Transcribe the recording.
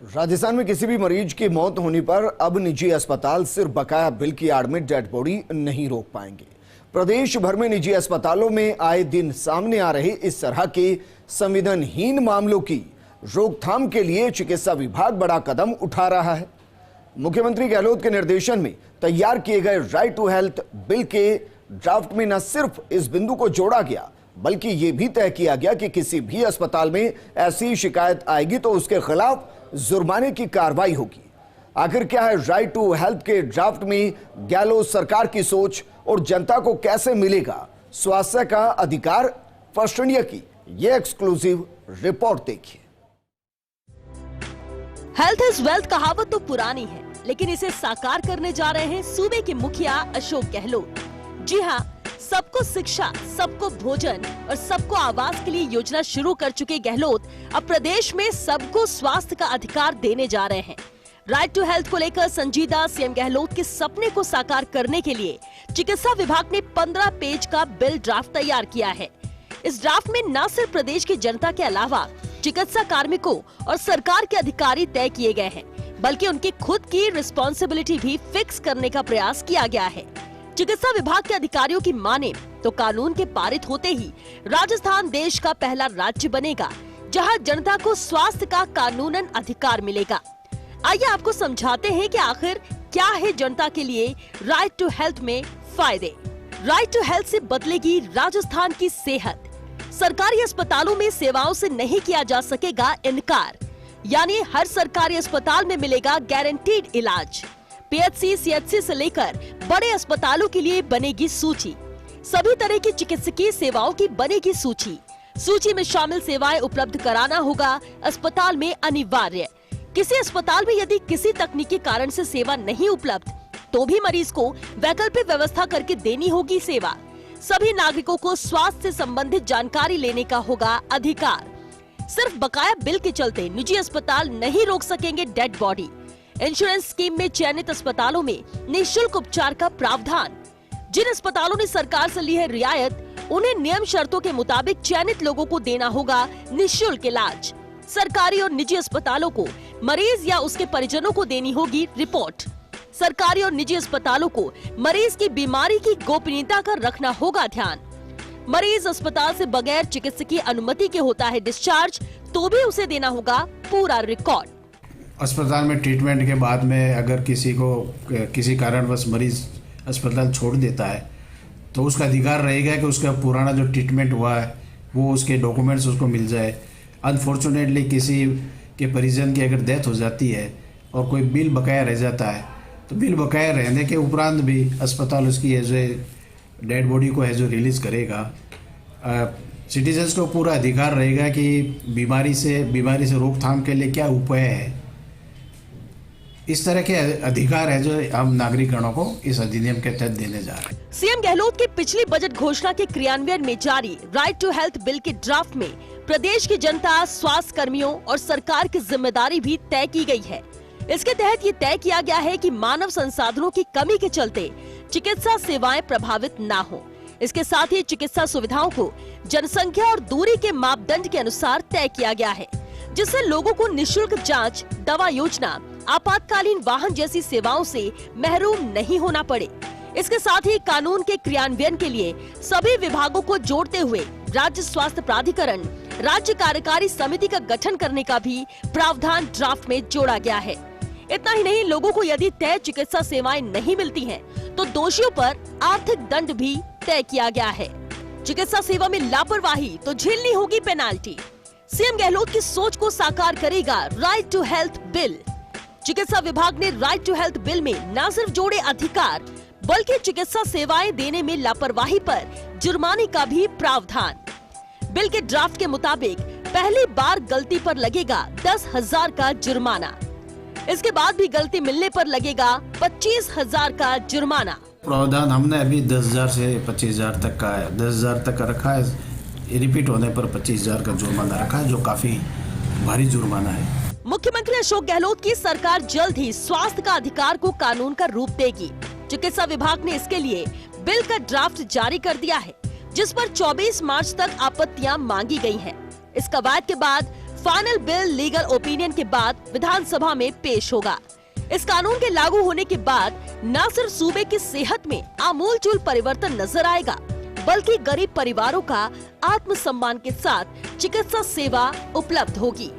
राजस्थान में किसी भी मरीज की मौत होने पर अब निजी अस्पताल सिर्फ बकाया बिल की आड़ में डेड बॉडी नहीं रोक पाएंगे। प्रदेश भर में निजी अस्पतालों में आए दिन सामने आ रहे इस तरह के संवेदनहीन मामलों की रोकथाम के लिए चिकित्सा विभाग बड़ा कदम उठा रहा है। मुख्यमंत्री गहलोत के निर्देशन में तैयार किए गए राइट टू हेल्थ बिल के ड्राफ्ट में न सिर्फ इस बिंदु को जोड़ा गया बल्कि यह भी तय किया गया कि किसी भी अस्पताल में ऐसी शिकायत आएगी तो उसके खिलाफ जुर्माने की कार्रवाई होगी। आखिर क्या है राइट टू हेल्थ के ड्राफ्ट में गहलोत सरकार की सोच और जनता को कैसे मिलेगा स्वास्थ्य का अधिकार? फर्स्ट इंडिया की यह एक्सक्लूसिव रिपोर्ट देखिए। हेल्थ इज वेल्थ कहावत तो पुरानी है, लेकिन इसे साकार करने जा रहे हैं सूबे के मुखिया अशोक गहलोत। जी हाँ, सबको शिक्षा, सबको भोजन और सबको आवास के लिए योजना शुरू कर चुके गहलोत अब प्रदेश में सबको स्वास्थ्य का अधिकार देने जा रहे हैं। राइट टू हेल्थ को लेकर संजीदा सीएम गहलोत के सपने को साकार करने के लिए चिकित्सा विभाग ने 15 पेज का बिल ड्राफ्ट तैयार किया है। इस ड्राफ्ट में न सिर्फ प्रदेश की जनता के अलावा चिकित्सा कार्मिकों और सरकार के अधिकारी तय किए गए हैं, बल्कि उनकी खुद की रिस्पॉन्सिबिलिटी भी फिक्स करने का प्रयास किया गया है। चिकित्सा विभाग के अधिकारियों की माने तो कानून के पारित होते ही राजस्थान देश का पहला राज्य बनेगा जहां जनता को स्वास्थ्य का कानूनन अधिकार मिलेगा। आइए आपको समझाते हैं कि आखिर क्या है जनता के लिए राइट टू हेल्थ में फायदे। राइट टू हेल्थ से बदलेगी राजस्थान की सेहत। सरकारी अस्पतालों में सेवाओं से नहीं किया जा सकेगा इनकार, यानी हर सरकारी अस्पताल में मिलेगा गारंटीड इलाज। पीएचसी, सीएचसी से लेकर बड़े अस्पतालों के लिए बनेगी सूची। सभी तरह की चिकित्सकीय सेवाओं की बनेगी सूची। सूची में शामिल सेवाएं उपलब्ध कराना होगा अस्पताल में अनिवार्य। किसी अस्पताल में यदि किसी तकनीकी कारण से सेवा नहीं उपलब्ध तो भी मरीज को वैकल्पिक व्यवस्था करके देनी होगी सेवा। सभी नागरिकों को स्वास्थ्य से संबंधित जानकारी लेने का होगा अधिकार। सिर्फ बकाया बिल के चलते निजी अस्पताल नहीं रोक सकेंगे डेड बॉडी। इंश्योरेंस स्कीम में चयनित अस्पतालों में निःशुल्क उपचार का प्रावधान। जिन अस्पतालों ने सरकार से ली है रियायत, उन्हें नियम शर्तों के मुताबिक चयनित लोगों को देना होगा निःशुल्क इलाज। सरकारी और निजी अस्पतालों को मरीज या उसके परिजनों को देनी होगी रिपोर्ट। सरकारी और निजी अस्पतालों को मरीज की बीमारी की गोपनीयता का रखना होगा ध्यान। मरीज अस्पताल से बगैर चिकित्सकीय अनुमति के होता है डिस्चार्ज तो भी उसे देना होगा पूरा रिकॉर्ड। अस्पताल में ट्रीटमेंट के बाद में अगर किसी को किसी कारणवश मरीज अस्पताल छोड़ देता है तो उसका अधिकार रहेगा कि उसका पुराना जो ट्रीटमेंट हुआ है वो उसके डॉक्यूमेंट्स उसको मिल जाए। अनफॉर्चुनेटली किसी के परिजन की अगर डेथ हो जाती है और कोई बिल बकाया रह जाता है तो बिल बकाया रहने के उपरांत भी अस्पताल उसकी एज ए डेड बॉडी को एज ए रिलीज़ करेगा। सिटीजन्स को पूरा अधिकार रहेगा कि बीमारी से रोकथाम के लिए क्या उपाय है। इस तरह के अधिकार है जो हम नागरिकगणों को इस अधिनियम के तहत देने जा रहे हैं। सीएम गहलोत की पिछली बजट घोषणा के क्रियान्वयन में जारी राइट टू हेल्थ बिल के ड्राफ्ट में प्रदेश की जनता, स्वास्थ्य कर्मियों और सरकार की जिम्मेदारी भी तय की गई है। इसके तहत ये तय किया गया है कि मानव संसाधनों की कमी के चलते चिकित्सा सेवाएं प्रभावित न हो। इसके साथ ही चिकित्सा सुविधाओं को जनसंख्या और दूरी के मापदंड के अनुसार तय किया गया है, जिससे लोगों को निःशुल्क जांच, दवा योजना, आपातकालीन वाहन जैसी सेवाओं से महरूम नहीं होना पड़े। इसके साथ ही कानून के क्रियान्वयन के लिए सभी विभागों को जोड़ते हुए राज्य स्वास्थ्य प्राधिकरण, राज्य कार्यकारी समिति का गठन करने का भी प्रावधान ड्राफ्ट में जोड़ा गया है। इतना ही नहीं, लोगों को यदि तय चिकित्सा सेवाएं नहीं मिलती हैं, तो दोषियों पर आर्थिक दंड भी तय किया गया है। चिकित्सा सेवा में लापरवाही तो झेलनी होगी पेनाल्टी। सीएम गहलोत की सोच को साकार करेगा राइट टू हेल्थ बिल। चिकित्सा विभाग ने राइट टू हेल्थ बिल में न सिर्फ जोड़े अधिकार बल्कि चिकित्सा सेवाएं देने में लापरवाही पर जुर्माने का भी प्रावधान। बिल के ड्राफ्ट के मुताबिक पहली बार गलती पर लगेगा 10,000 का जुर्माना। इसके बाद भी गलती मिलने पर लगेगा 25,000 का जुर्माना। प्रावधान हमने अभी 10,000 से 25,000 तक का है, 10,000 तक का रखा है। रिपीट होने पर 25,000 का जुर्माना रखा है, जो काफी भारी जुर्माना है। मुख्यमंत्री अशोक गहलोत की सरकार जल्द ही स्वास्थ्य का अधिकार को कानून का रूप देगी। चिकित्सा विभाग ने इसके लिए बिल का ड्राफ्ट जारी कर दिया है, जिस पर 24 मार्च तक आपत्तियां मांगी गई हैं। इस कवायद के बाद फाइनल बिल लीगल ओपिनियन के बाद विधानसभा में पेश होगा। इस कानून के लागू होने के बाद न सिर्फ सूबे की सेहत में आमूलचूल परिवर्तन नजर आएगा, बल्कि गरीब परिवारों का आत्मसम्मान के साथ चिकित्सा सेवा उपलब्ध होगी।